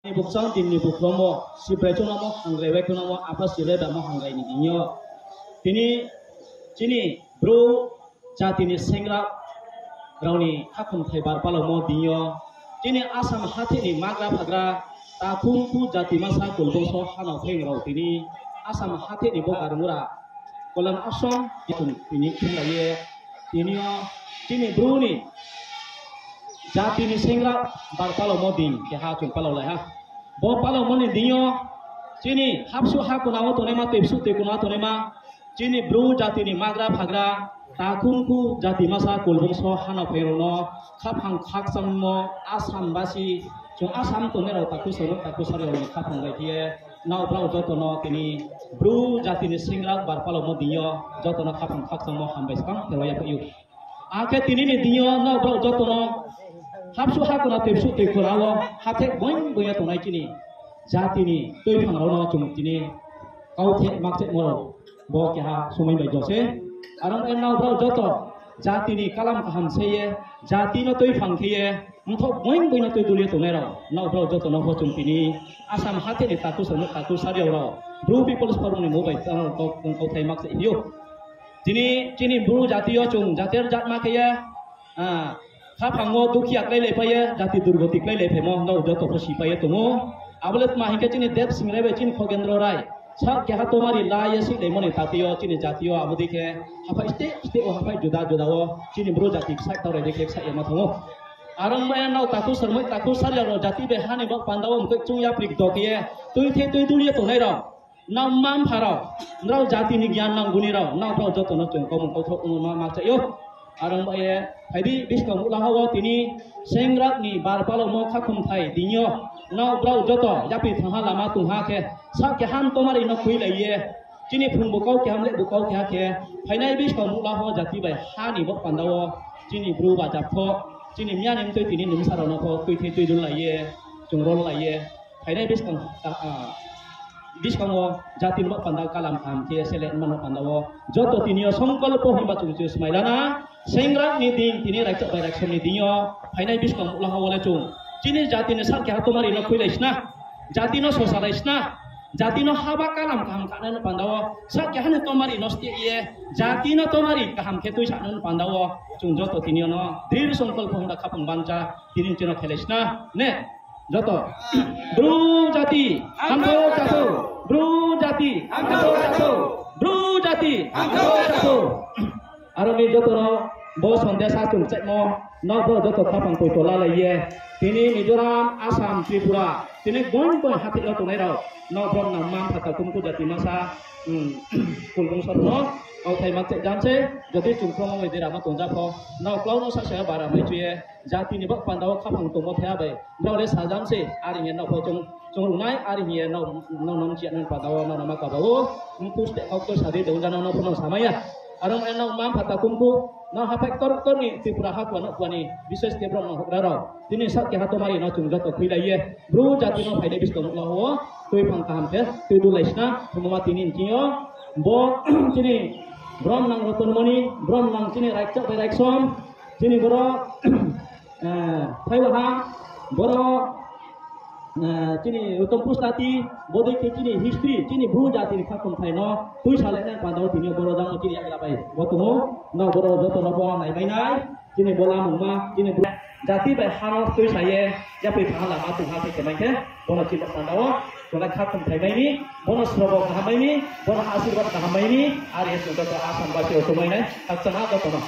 Ni buksang tim ni bukromo si preco namo hangrai wek namo apa si reda mo hangrai ni dinyo. Cini bro jati ni sengra rauni hakum thaibar palo mo dinyo. Cini asam hati ni magra pagra takungku jati masa kulbongso hanau theng rau tini asam hati ni bokar mura. Kolam asam itu tini kundaye tinio cini bro ni jati ni sengra bar palo mo din ke ha chung palo lai ha. Bo palo mo ni dinyo cini hapsu ha kunawo tonema tepsu te kunawo tonema cini bro jati ni magra pagra takungku jati masa kulbongso hanau theng no khapang khaksam mo asam basi chung asam tonero taku soro taku sari ni khapang gai tie nau brau jotono tini bro jati ni sengra bar palo mo dinyo jotono khapang khaksam mo hambai skang tewaya payu ake tini ni dinyo nau brau jotono hapsu hakuna tepsu te kurawo hate boing boya tonai kini jati ni toi phangrono chung tini kauthe makche moro bo ke ha sumai bai jose arang en nau brau joto jati ni kalam kaham seye jati no toi phangkhiye mtho boing boina toi dulia tonai ro nau brau joto no ho chung tini asam hate ni taku sanu taku sario ro blue people's forum ni mobile channel ko kauthai makche idio tini buru jati yo chung jatir jat makeye Kapango dukia klay lepaye jati durgoti klay lepemo no joto phosi paye tungo abulet mahike chini dep singrebe chin khogendro rai sa ke ha tomari la yesi lemoni tatiyo chini jatiyo abudike hafa iste o hafa juda o chini bro jati sak tawre deke sak yama tungo arang ma nau taku sarmoi taku sarya ro jati be hani bak pandawo mke chung ya prik dokiye tui duliye tonai ro nau mam pharo nau jati ni gyan nang guni ro nau bro joto no chung ko mun ko thok ma ma cha yo arang ba ye haidi biskam ulahawo tini sengrat ni barpalo mo khakum thai dinyo nau brau joto yapi thangha lama tungha ke sa ke han tomari no khui laiye chini phung bukau ke hamle bukau ke ha ke phainai biskam ulahawo jati bai hani bok pandawo chini bru ba japho chini mya nim toi tini nim saro no ko tui the tui dul laiye jungrol laiye phainai biskamo jati no pandal kalam tham ke selen mano pandawo joto tinio songkolpo himba chungchu smailana sengrat ni ding tini raikta bai raksom ni dinyo phainai biskam ulaha wala chung chini jati ne sak ke hatomari no khuilaisna jati no sosalaisna jati no haba kalam kam kana no pandawo sak ke hane tomari nosti ye jati no tomari kaham ke tui sakna no pandawo chung joto tinio no dir songkolpo himba khapang bancha tinin chino khelaisna ne joto bru jati angko jatuh bru jati angko jatuh bru jati angko jatuh aroni joto no bo sondesa chung chekmo no bo joto khapang koi tola laiye tini Mizoram Assam Tripura tini gon hati lo tonai rao no brom na mam phata kumku jati masa kulbung sarno au thai mak chek jamse jodi chungkhong ngai dira ma tongja pho no klau no sa sa bara mai chuye jati ni bak pandaw khapang tongmo thaya bai no le sa jamse ari nge no pho chung runai ari nge no nom chian nan pandaw no nama ka bawo mku ste kau to sadi de unjana no phono samaya arong enau mam phata kumku no hapek tor ni Tripura ha kwani bises te brom no hokraro tini sak ke hatomari no chung joto khilaiye bru jati no phaide bis komuk lawo tui phang kaham te tui dulaisna thumama tinin kinyo bo chini brom nang rotun moni brom nang chini raikcha bai raiksom chini boro thaiwa boro chini utom pustati bodoi ke chini history chini bru jati ni khakum thai no tui sale na pandaw tini boro jang chini ya bai botumo no boro joto no bo nai bai nai chini bola mungma chini jati bai hano tui saye ya pai phala ma tu ha ke kemai ke bono chini pandaw bola khakum thai bai ni bono srobo ka bai ni bono asirwad ka bai ni ari es joto asam ba che otomai nai aksana joto no